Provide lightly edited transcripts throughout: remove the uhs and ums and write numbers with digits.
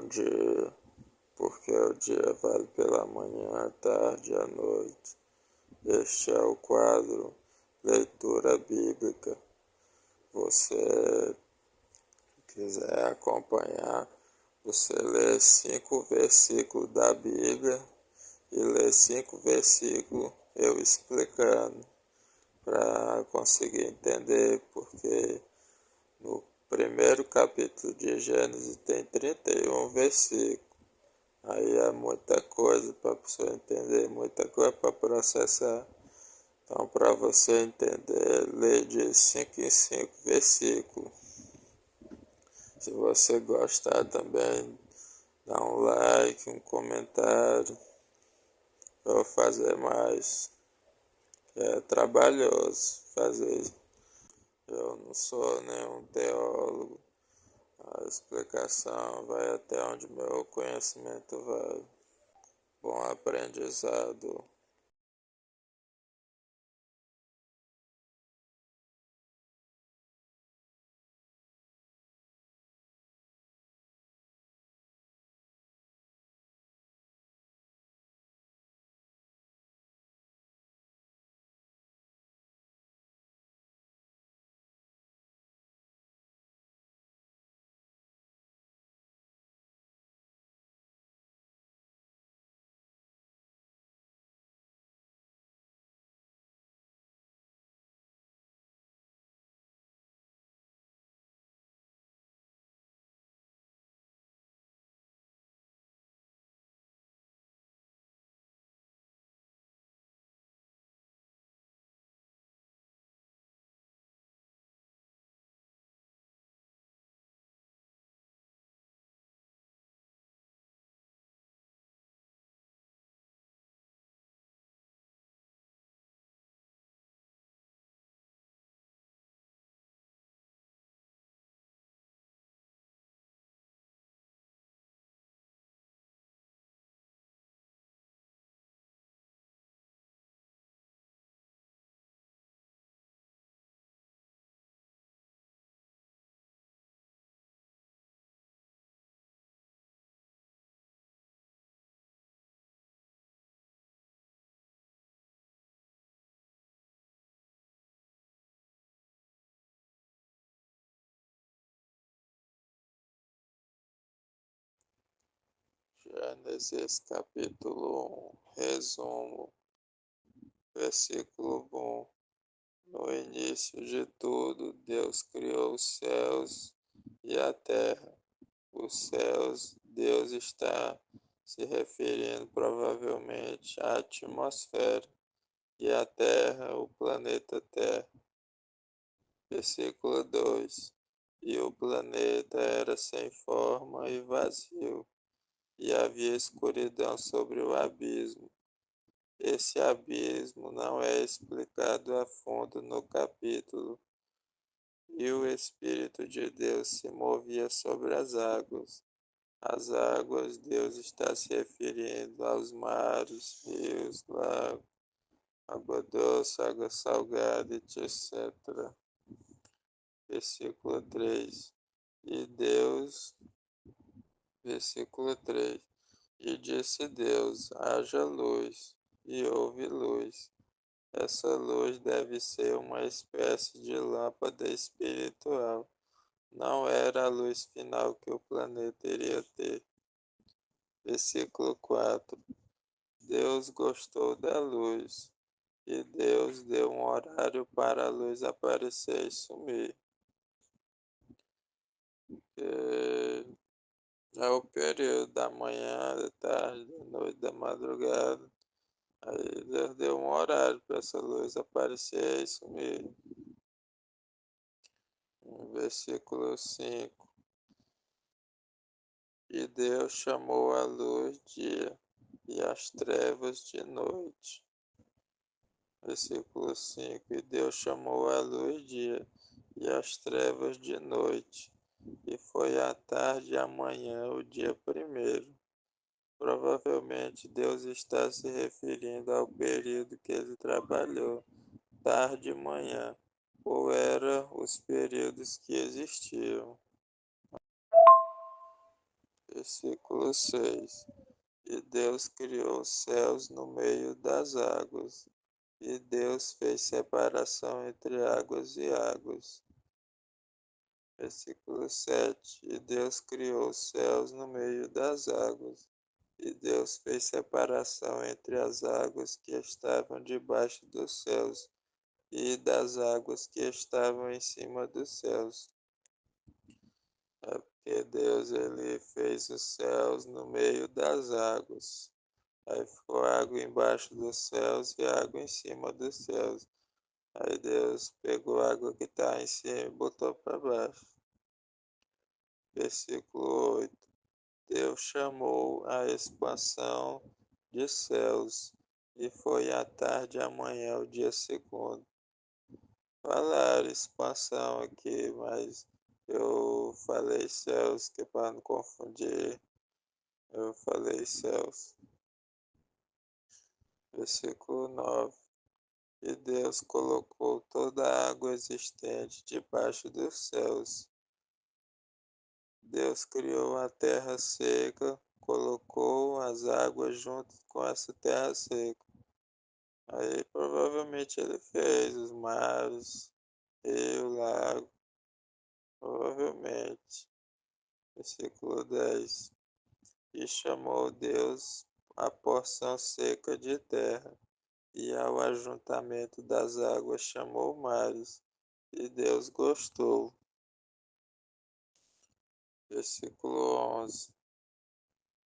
bom dia, porque o dia vale pela manhã, a tarde e a noite. Este é o quadro Leitura Bíblica. Você quiser acompanhar, você lê 5 versículos da Bíblia e lê 5 versículos eu explicando para conseguir entender, porque no primeiro capítulo de Gênesis tem 31 versículos. Aí é muita coisa para a pessoa entender, muita coisa para processar. Então, para você entender, lê de 5 em 5 versículos. Se você gostar também, dá um like, um comentário. Eu vou fazer mais. É trabalhoso fazer isso. Eu não sou nenhum teólogo. A explicação vai até onde meu conhecimento vai. Bom aprendizado. Gênesis capítulo 1, resumo, versículo 1. No início de tudo, Deus criou os céus e a terra. Os céus, Deus está se referindo provavelmente à atmosfera, e a terra, o planeta Terra. Versículo 2. E o planeta era sem forma e vazio, e havia escuridão sobre o abismo. Esse abismo não é explicado a fundo no capítulo. E o Espírito de Deus se movia sobre as águas. As águas, Deus está se referindo aos mares, rios, lagos, água doce, água salgada, etc. Versículo 3. E Deus, versículo 3. E disse Deus: haja luz, e houve luz. Essa luz deve ser uma espécie de lâmpada espiritual. Não era a luz final que o planeta iria ter. Versículo 4. Deus gostou da luz, e Deus deu um horário para a luz aparecer e sumir. É o período da manhã, da tarde, da noite, da madrugada. Aí Deus deu um horário para essa luz aparecer e sumir. Versículo 5. E Deus chamou a luz dia e as trevas de noite. Versículo 5. E Deus chamou a luz dia e as trevas de noite. E foi a tarde e a manhã, o dia primeiro. Provavelmente Deus está se referindo ao período que ele trabalhou, tarde e manhã, ou eram os períodos que existiam. Versículo 6. E Deus criou os céus no meio das águas, e Deus fez separação entre águas e águas. Versículo 7. E Deus criou os céus no meio das águas, e Deus fez separação entre as águas que estavam debaixo dos céus e das águas que estavam em cima dos céus. É porque Deus ele fez os céus no meio das águas. Aí ficou água embaixo dos céus e água em cima dos céus. Aí Deus pegou a água que está em cima e botou para baixo. Versículo 8. Deus chamou a expansão de céus, e foi à tarde e amanhã o dia segundo. Falaram expansão aqui, mas eu falei céus, que para não confundir, eu falei céus. Versículo 9. E Deus colocou toda a água existente debaixo dos céus. Deus criou a terra seca, colocou as águas junto com essa terra seca. Aí provavelmente ele fez os mares, rio, lago, provavelmente. Versículo 10. E chamou Deus a porção seca de terra, e ao ajuntamento das águas chamou mares, e Deus gostou. Versículo 11.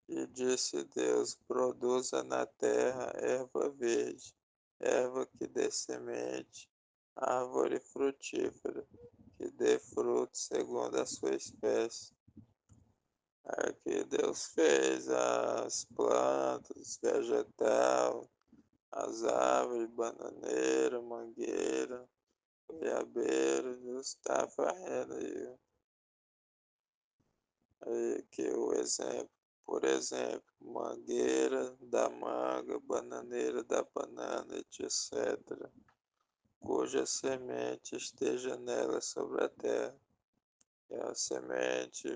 E disse Deus: produza na terra erva verde, erva que dê semente, árvore frutífera, que dê fruto segundo a sua espécie. Aqui Deus fez as plantas, vegetal, as árvores, bananeira, mangueira, goiabeira, Deus está fazendo aí. Aí aqui o exemplo. Por exemplo, mangueira da manga, bananeira da banana, etc., cuja semente esteja nela sobre a terra. E a semente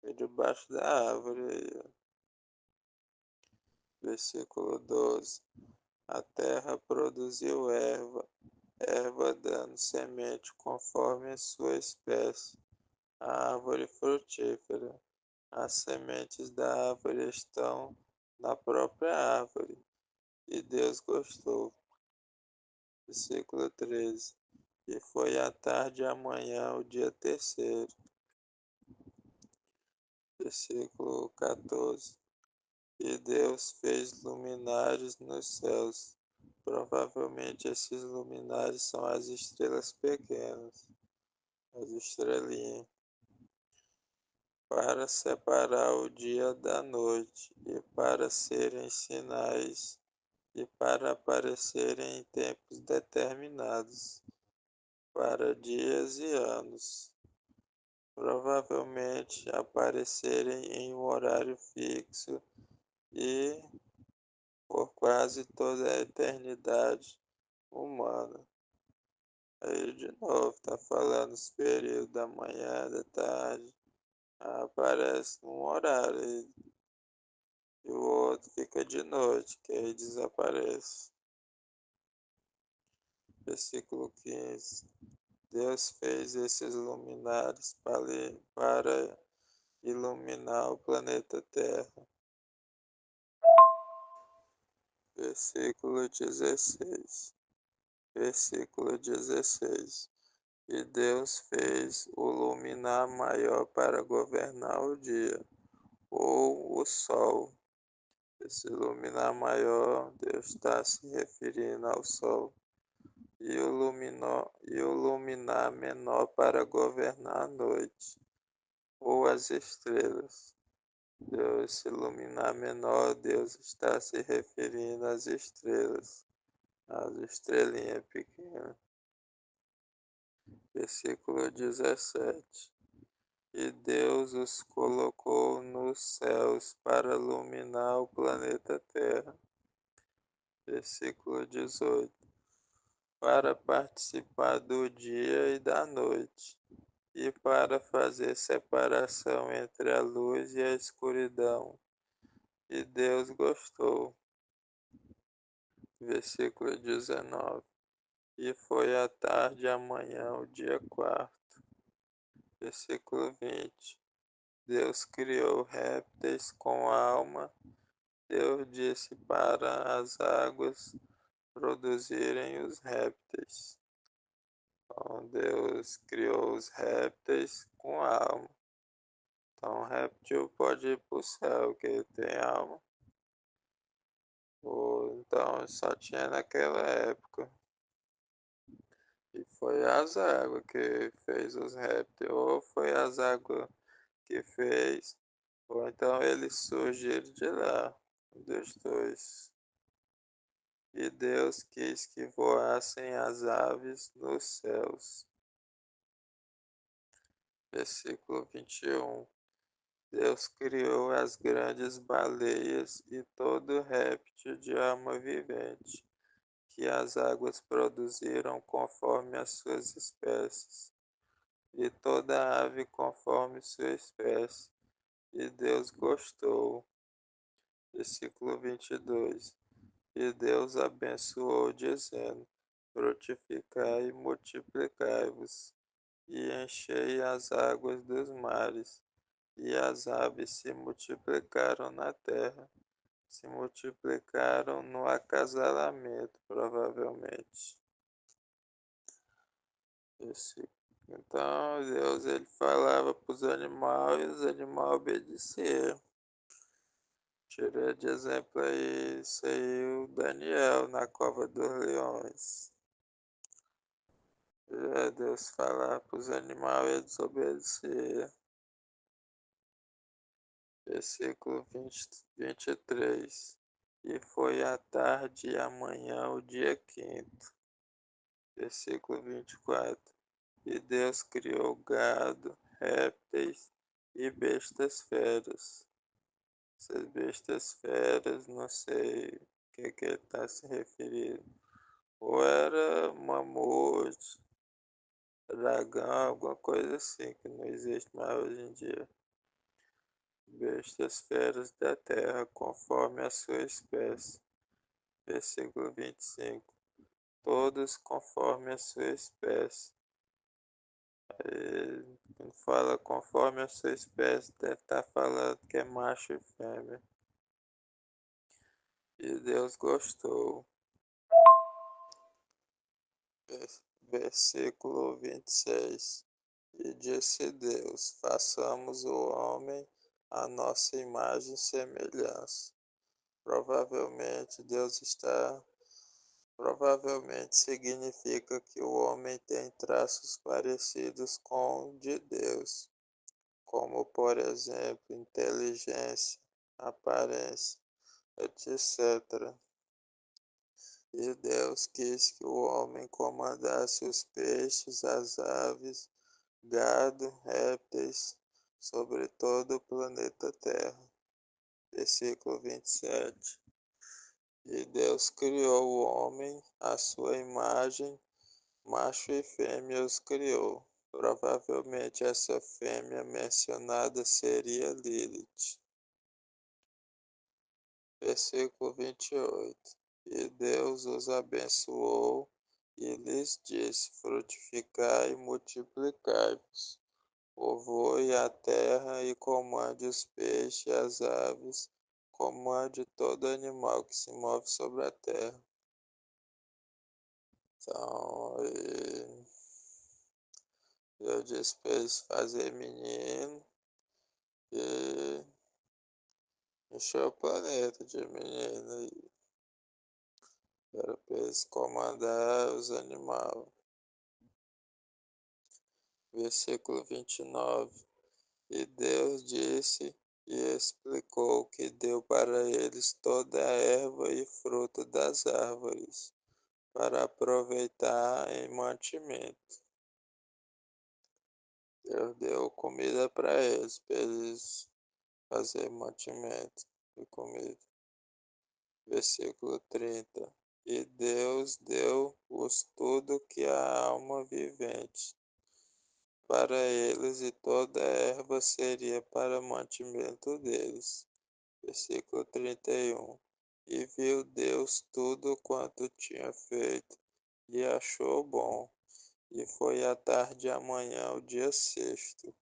e debaixo da árvore. Aí. Versículo 12. A terra produziu erva dando semente conforme a sua espécie, a árvore frutífera. As sementes da árvore estão na própria árvore, e Deus gostou. Versículo 13. E foi à tarde e amanhã o dia terceiro. Versículo 14. E Deus fez luminares nos céus. Provavelmente esses luminares são as estrelas pequenas, as estrelinhas, para separar o dia da noite e para serem sinais e para aparecerem em tempos determinados, para dias e anos, provavelmente aparecerem em um horário fixo e por quase toda a eternidade humana. Aí de novo tá falando os períodos da manhã, da tarde, aparece um horário e o outro fica de noite, que aí desaparece. Versículo 15. Deus fez esses luminares para iluminar o planeta Terra. Versículo 16. Versículo 16. E Deus fez o luminar maior para governar o dia, ou o sol. Esse luminar maior, Deus está se referindo ao sol. E o luminar menor para governar a noite, ou as estrelas. Deus se iluminar menor, Deus está se referindo às estrelas, às estrelinhas pequenas. Versículo 17. E Deus os colocou nos céus para iluminar o planeta Terra. Versículo 18. Para participar do dia e da noite, e para fazer separação entre a luz e a escuridão. E Deus gostou. Versículo 19. E foi à tarde amanhã, o dia quarto. Versículo 20. Deus criou répteis com alma. Deus disse para as águas produzirem os répteis. Então, Deus criou os répteis com alma. Então, o réptil pode ir para o céu, que ele tem alma. Ou então, só tinha naquela época. E foi as águas que fez os répteis. Ou foi as águas que fez. Ou então eles surgiram de lá. Um dos dois. E Deus quis que voassem as aves nos céus. Versículo 21. Deus criou as grandes baleias e todo réptil de alma vivente, que as águas produziram conforme as suas espécies, e toda ave conforme sua espécie. E Deus gostou. Versículo 22. E Deus abençoou, dizendo: frutificai e multiplicai-vos, e enchei as águas dos mares, e as aves se multiplicaram na terra, se multiplicaram no acasalamento, provavelmente. Esse... Então Deus ele falava para os animais e os animais obedeciam. Tirei de exemplo aí, isso aí, o Daniel na cova dos leões. Deus falava para os animais e eles obedeciam. Versículo 23. E foi à tarde e amanhã o dia quinto. Versículo 24. E Deus criou gado, répteis e bestas feras. Essas bestas feras, não sei o que ele está se referindo. Ou era mamute, dragão, alguma coisa assim, que não existe mais hoje em dia. Bestas feras da terra, conforme a sua espécie. Versículo 25. Todos conforme a sua espécie. Quando fala conforme a sua espécie, deve estar falando que é macho e fêmea. E Deus gostou. Versículo 26. E disse Deus: façamos o homem à nossa imagem e semelhança. Provavelmente Deus está. Provavelmente significa que o homem tem traços parecidos com o de Deus, como por exemplo inteligência, aparência, etc. E Deus quis que o homem comandasse os peixes, as aves, gado, répteis, sobre todo o planeta Terra. Versículo 27. E Deus criou o homem à sua imagem, macho e fêmea os criou. Provavelmente essa fêmea mencionada seria Lilith. Versículo 28. E Deus os abençoou e lhes disse: frutificai e multiplicai-vos, povoe a terra e comande os peixes e as aves, comande todo animal que se move sobre a terra. Então, eu disse para eles fazer menino e encher o planeta de menino. Era para eles comandar os animais. Versículo 29. E Deus disse e explicou que deu para eles toda a erva e fruto das árvores, para aproveitar em mantimento. Deus deu comida para eles fazer mantimento e comida. Versículo 30. E Deus deu-os tudo que a alma vivente. para eles e toda a erva seria para mantimento deles. Versículo 31. E viu Deus tudo quanto tinha feito, e achou bom. E foi à tarde e amanhã o dia sexto.